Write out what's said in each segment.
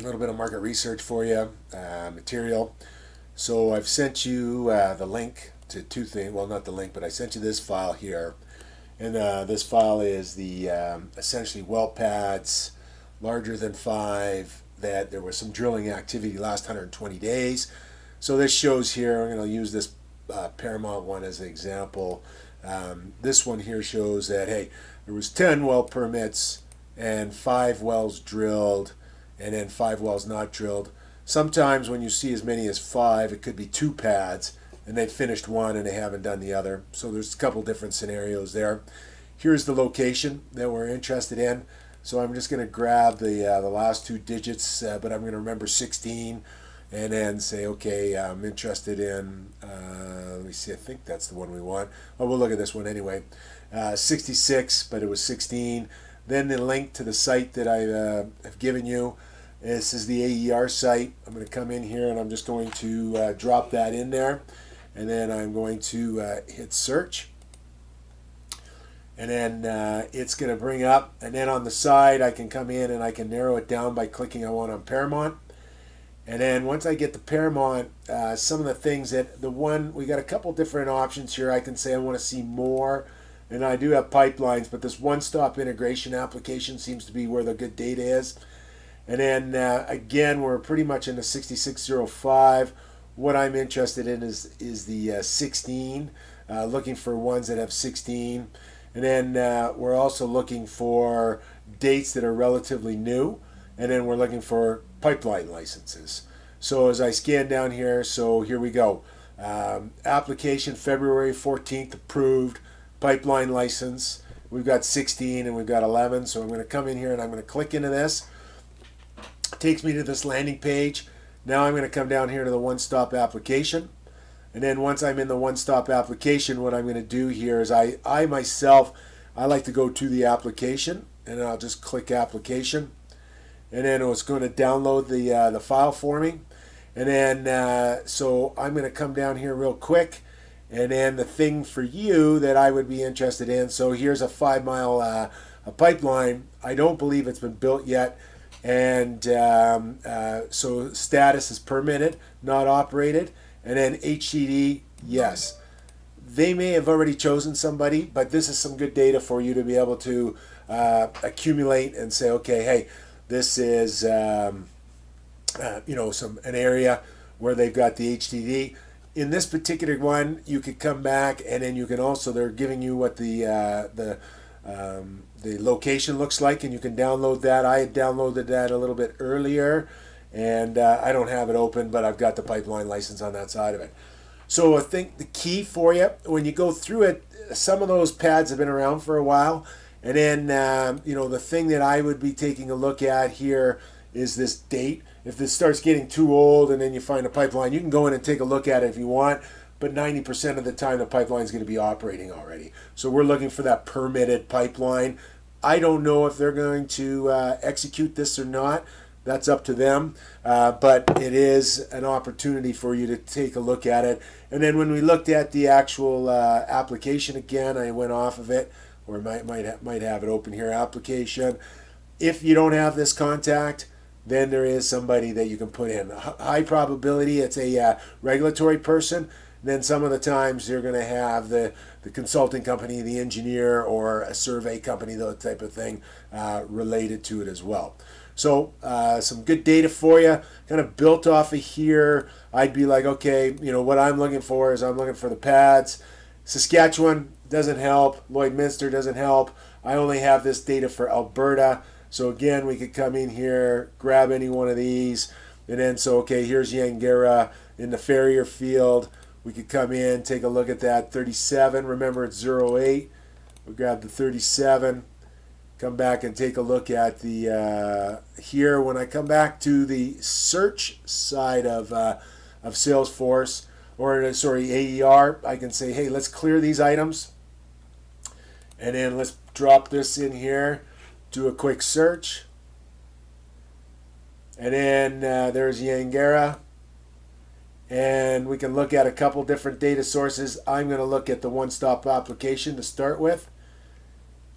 little bit of market research for you, material. So I've sent you the link to two things. Well, not the link, but I sent you this file here. And this file is the essentially well pads larger than 5 that there was some drilling activity last 120 days. So this shows here, I'm going to use this Paramount one as an example. This one here shows that, hey, there was 10 well permits and 5 wells drilled and then 5 wells not drilled. Sometimes when you see as many as 5, it could be 2 pads and they finished one and they haven't done the other. So there's a couple different scenarios there. Here's the location that we're interested in. So I'm just going to grab the last 2 digits, but I'm going to remember 16 and then say, okay, I'm interested in, let me see, I think that's the one we want. Oh, we'll look at this one anyway. 66, but it was 16. Then the link to the site that I have given you. This is the AER site. I'm going to come in here and I'm just going to drop that in there. And then I'm going to hit search. And then it's going to bring up. And then on the side, I can come in and I can narrow it down by clicking on Paramount. And then once I get the Paramount, some of the things that we got a couple different options here. I can say I want to see more. And I do have pipelines, but this one-stop integration application seems to be where the good data is. And then again, we're pretty much in the 6605. What I'm interested in is the 16, looking for ones that have 16. And then we're also looking for dates that are relatively new. And then we're looking for pipeline licenses. So as I scan down here, so here we go. Application February 14th approved, pipeline license. We've got 16 and we've got 11. So I'm going to come in here and I'm going to click into this. It takes me to this landing page. Now I'm going to come down here to the one-stop application. And then once I'm in the one-stop application, what I'm going to do here is I myself like to go to the application and I'll just click application. And then it's going to download the file for me. And then, so I'm going to come down here real quick. And then the thing for you that I would be interested in, so here's a 5-mile a pipeline. I don't believe it's been built yet. And so status is permitted, not operated. And then HDD, yes. They may have already chosen somebody, but this is some good data for you to be able to accumulate and say, okay, hey, this is an area where they've got the HDD. In this particular one, you could come back and then you can also, they're giving you what the location looks like, and you can download that. I had downloaded that a little bit earlier, and I don't have it open, but I've got the pipeline license on that side of it. So I think the key for you, when you go through it, some of those pads have been around for a while. And then, the thing that I would be taking a look at here is this date. If this starts getting too old and then you find a pipeline, you can go in and take a look at it if you want, but 90% of the time the pipeline is going to be operating already. So we're looking for that permitted pipeline. I don't know if they're going to execute this or not. That's up to them, but it is an opportunity for you to take a look at it. And then when we looked at the actual application again, I went off of it, or might have it open here, application. If you don't have this contact, then there is somebody that you can put in. High probability it's a regulatory person. Then some of the times you're going to have the consulting company, the engineer, or a survey company, that type of thing related to it as well. So some good data for you, kind of built off of here. I'd be like, okay, what I'm looking for is I'm looking for the pads. Saskatchewan doesn't help. Lloydminster doesn't help. I only have this data for Alberta. So again, we could come in here, grab any one of these, and then okay, here's Yangara in the Ferrier field. We could come in, take a look at that 37. Remember, it's 08. We'll grab the 37. Come back and take a look at the here. When I come back to the search side of Salesforce, AER, I can say, hey, let's clear these items. And then let's drop this in here, do a quick search. And then there's Yangara. And we can look at a couple different data sources. I'm going to look at the one-stop application to start with.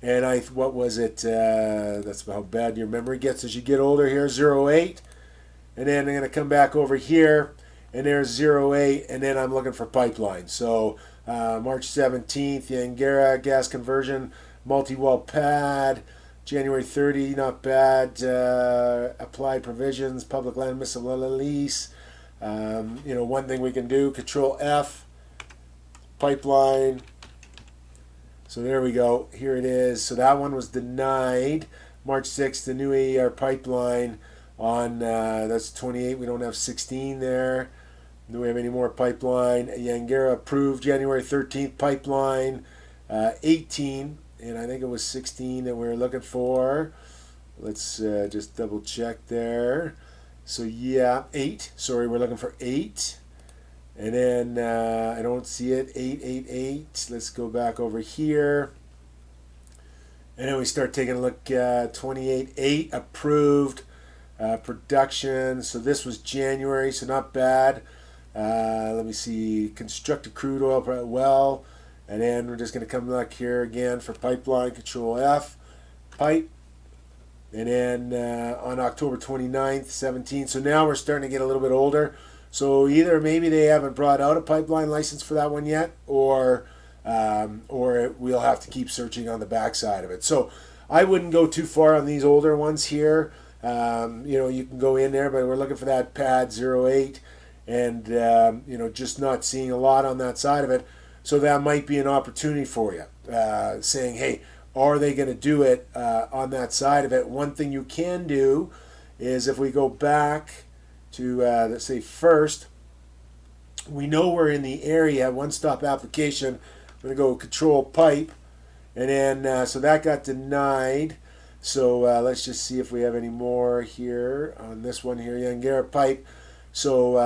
And what was it? That's how bad your memory gets as you get older here, 08. and then I'm going to come back over here, and there's 08, and then I'm looking for pipeline. So March 17th, Yangara gas conversion, multi-well pad. January 30, not bad. Applied provisions, public land miscellaneous. One thing we can do, Control F, pipeline. So there we go. Here it is. So that one was denied. March 6th, the new AER pipeline on, that's 28. We don't have 16 there. Do we have any more pipeline? Yangara approved January 13th pipeline. 18, and I think it was 16 that we were looking for. Let's just double check there. So yeah, 8. Sorry, we're looking for 8. And then I don't see it. 888. Let's go back over here. And then we start taking a look at 28.8 approved production. So this was January, so not bad. Let me see. Construct a crude oil well. And then we're just going to come back here again for pipeline. Control F. Pipe. And then on October 29th, 17. So now we're starting to get a little bit older. So either maybe they haven't brought out a pipeline license for that one yet, or we'll have to keep searching on the backside of it. So I wouldn't go too far on these older ones here. You can go in there, but we're looking for that pad 08, and just not seeing a lot on that side of it. So that might be an opportunity for you, saying, hey, are they going to do it on that side of it? One thing you can do is if we go back to, let's say, first, we know we're in the area, one-stop application. I'm going to go control pipe, and then, so that got denied. So let's just see if we have any more here on this one here, Yangara pipe. So,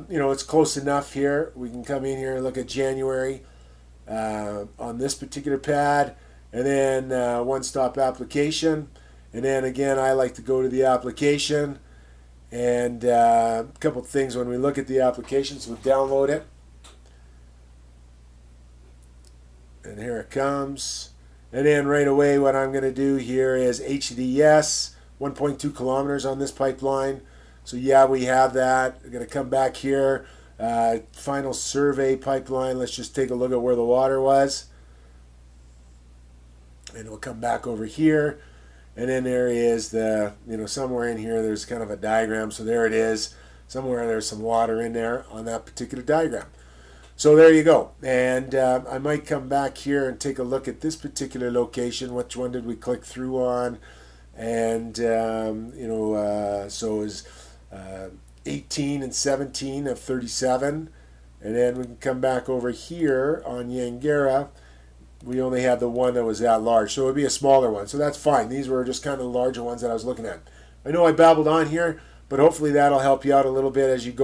it's close enough here. We can come in here and look at January on this particular pad, and then one-stop application. And then again, I like to go to the application, and a couple things when we look at the application. So we download it, and here it comes. And then right away what I'm going to do here is HDS, 1.2 kilometers on this pipeline. So yeah, we have that. We're going to come back here, final survey pipeline. Let's just take a look at where the water was, and we'll come back over here. And then there is the, somewhere in here there's kind of a diagram. So there it is. Somewhere there's some water in there on that particular diagram. So there you go. And I might come back here and take a look at this particular location. Which one did we click through on? And, so is 18 and 17 of 37. And then we can come back over here on Yangara. We only had the one that was that large, so it would be a smaller one. So that's fine. These were just kind of the larger ones that I was looking at. I know I babbled on here, but hopefully that'll help you out a little bit as you go